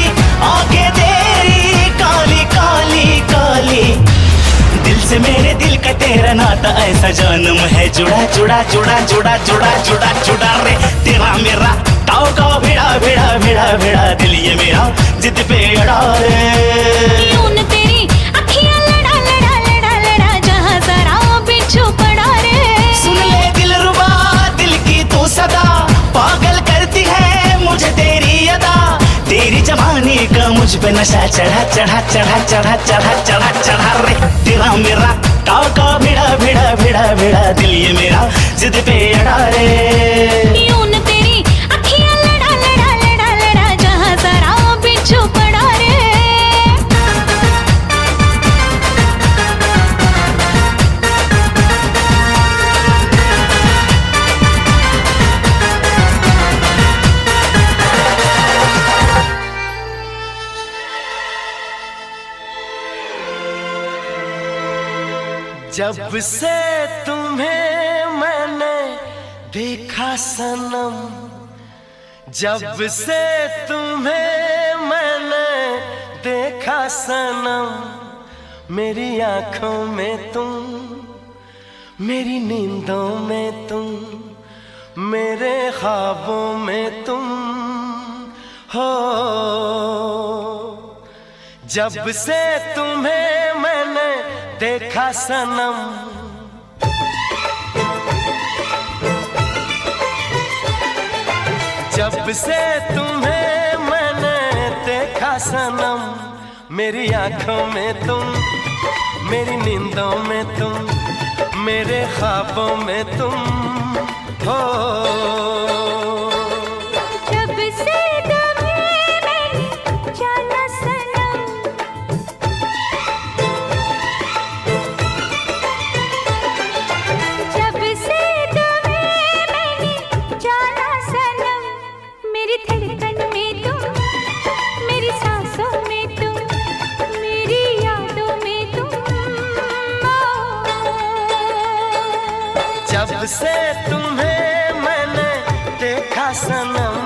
आंखें तेरी काली काली काली। दिल से मेरे दिल का तेरा नाता ऐसा जन्म है जुड़ा जुड़ा जुड़ा जुड़ा जुड़ा जुड़ा जुड़ा रे। तेरा मेरा टाका भिड़ा भिड़ा भिड़ा भिड़ा दिल ये मेरा जिद पे अड़ा रे। यूं न तेरी अखियां लड़ा लड़ा लड़ा लड़ा जहां सारा वो बिच्छू पड़ा रे। सुन ले दिलरुबा दिल की तू सदा पागल करती है मुझे तेरी अदा। तेरी जवानी का मुझ पे नशा चढ़ा चढ़ा चढ़ा चढ़ा चढ़ा चढ़ा चढ़ा रे। तेरा मेरा टाका भिड़ा भिड़ा भिड़ा भिड़ा दिल ये मेरा जिद पे अड़ा रे। यूं न तेरी अखियां लड़ा लड़ा लड़ा लड़ा जहां सारा वो बिच्छू पड़ा रे। जब से तुम्हें मैंने देखा सनम जब से तुम्हें मैंने देखा सनम मेरी आंखों में तुम मेरी नींदों में तुम मेरे ख्वाबों में तुम हो। जब से तुम्हें मैंने देखा सनम जब से तुम्हें मैंने देखा सनम मेरी आंखों में तुम मेरी नींदों में तुम मेरे ख्वाबों में तुम हो। जब से तुम्हें मैंने जाना सनम जब से तुम्हें मैंने जाना सनम मेरी धड़कन में तुम मेरी सांसों में तुम मेरी यादों में तुम। जब से तुम्हें मैंने देखा सनम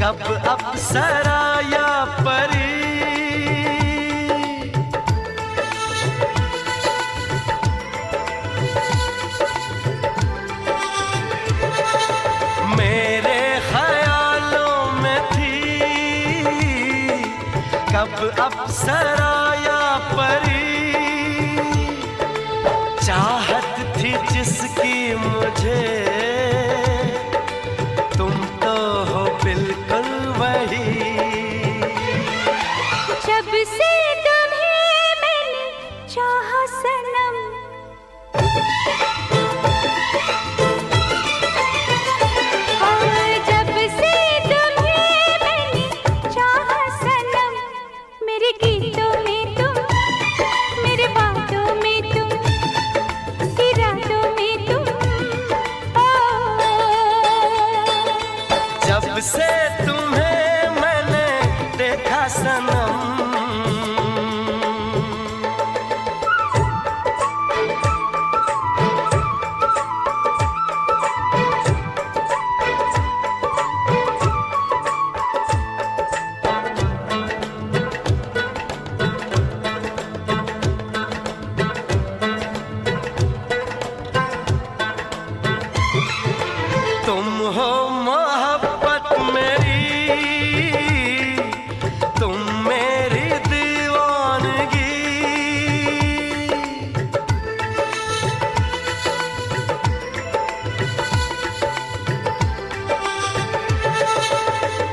कब अप्सरा या परी, मेरे ख्यालों में थी कब अप्सरा या परी, चाहत थी जिसकी मुझे तुम तो हो बिल्कुल वही। जब से तुम्हें मैंने चाहा सनम, जब से तुम्हें मैंने चाहा सनम, मेरे गीतों में तुम, मेरे बातों में तुम, इरादों में तुम, जब से तुम्हें मैंने देखा सनम, तुम हो मोहब्बत मेरी, तुम मेरी दीवानगी,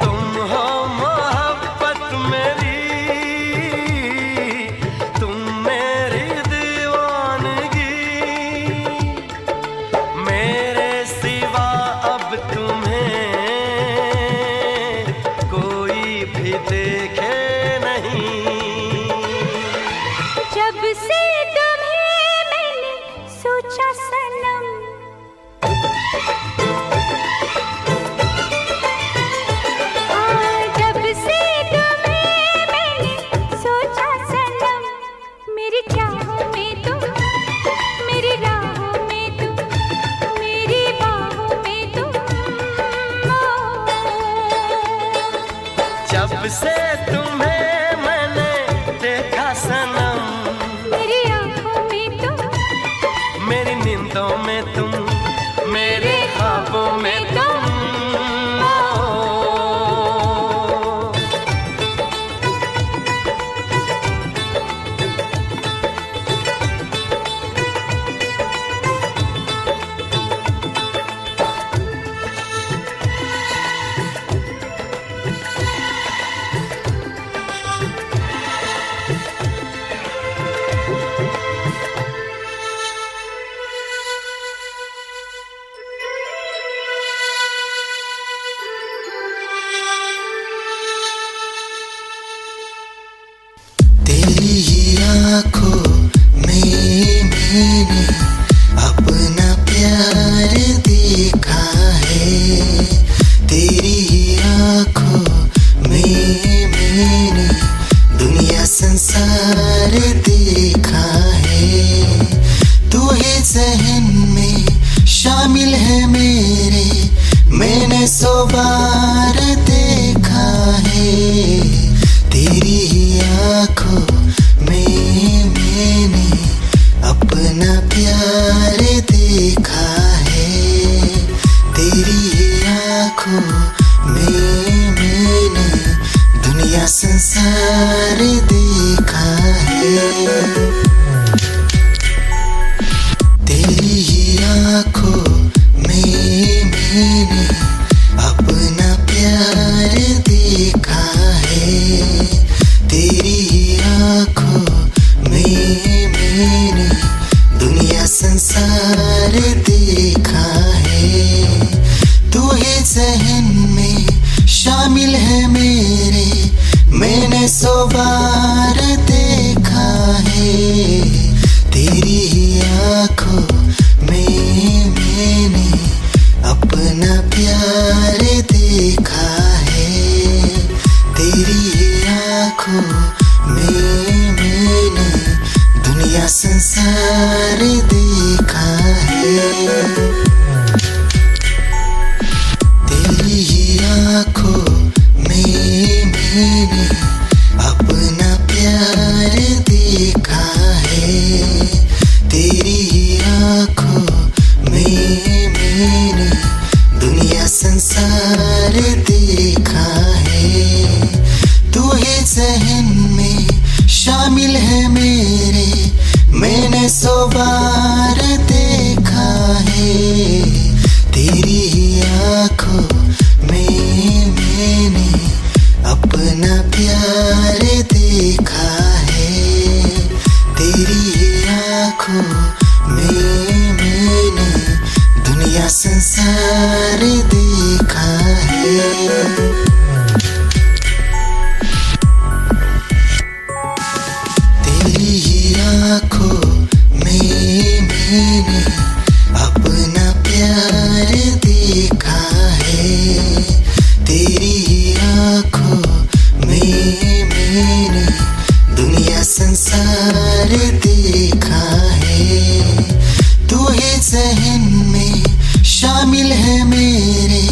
तुम हो मोहब्बत मेरी, तुम मेरी दीवानगी, मेरे सिवा अब तुम्हें कोई भी देखे नहीं। जब से तुम्हें मैंने सोचा सनम, जब से तुम्हें मैंने सोचा सनम, मेरी चाहों में तुम, मेरी राहों में तुम, मेरी बाहों में तुम, जब से तुम्हें मैंने देखा सनम, मेरी आँखों में तुम, मेरी नींदों में तुम, मेरे ख्वाबों में तुम। तेरी ही आँखों में मैंने अपना प्यार देखा है, तेरी ही आँखों में मैंने दुनिया संसार देखा है। तू ही ज़हन में शामिल है मेरे, मैंने 100 बार देखा है। तेरी ही आँखों में मैंने अपना प्यार देखा है, तेरी ही आँखों में मैंने दुनिया संसार देखा है। तेरी ही आँखों में मैंने अपना प्यार देखा है, तेरी ही आँखों में मैंने दुनिया संसार देखा है। तू ही ज़हन में शामिल है मेरे, मैंने 100 बार देखा है। तेरी ही आँखों में मैंने अपना प्यार देखा है, तेरी ही आँखों में मैंने दुनिया संसार देखा है। तेरी ही आँखों अपना प्यार देखा है तेरी आंखों में मैंने दुनिया संसार देखा है। तेरी आंखों में मैंने अपना प्यार देखा है तेरी आंखों में मैंने दुनिया संसार देखा है। तू ही जहन में शामिल है मेरे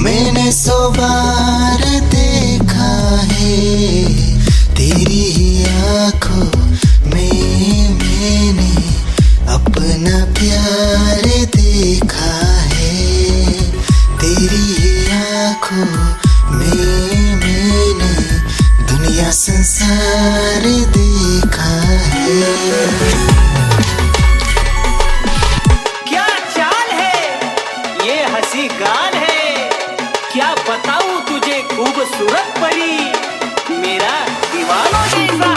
मैंने 100 बार देखा है तेरी आंखों में मैंने अपना प्यार देखा है तेरी आंखों में मैंने दुनिया संसार देखा है। क्या चाल है ये हंसी गाल है क्या बताऊं तुझे खूबसूरत परी मेरा दीवानों जैसा